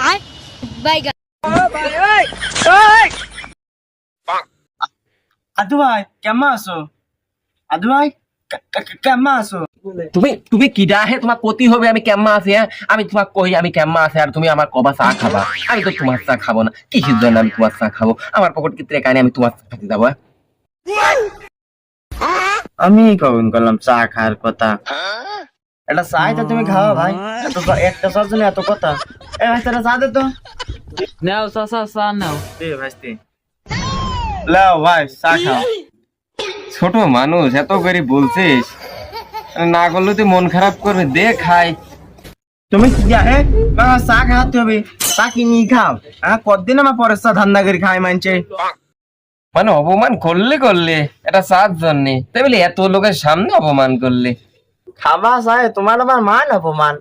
আর বাইগা আদু ভাই কেমন আছো? আদু ভাই কেমন আছো? তুমি তুমি কিডা হে তোমার ক্ষতি হবে আমি কেমন আছি হ্যাঁ আমি তোমাক কই আমি কেমন আছি আর তুমি আমার কবা চা খাবা আমি তো তোমার চা খাবো না কিসের জন্য আমি তোমার চা খাবো আমার পকেট কি কানে আমি তোমার চা খাতে যাবো আমি কখন করলাম চা খাওয়ার কথা? এটা চাই তো তুমি খাওয়া ভাই, একটা চার জন্য এত কথা। এ ভাই তারা চা দে তো। নাও চাচা চা নাও। দে ভাইস্তি, লাও ভাই চা খাও। ছোট মানুষ এত করে বলছিস না করলে তুই মন খারাপ করবে দে খাই তুমি কি জানে চা খাওয়াতে হবে, চা কিনি খাও। হ্যাঁ কতদিন আমার পরে চা ধান্দা করে খাই মানছে। মানে অপমান করলে করলে এটা চার জন্যে তাই বলে এত লোকের সামনে অপমান করলে খাবা চাই তোমার আবার মান অপমান।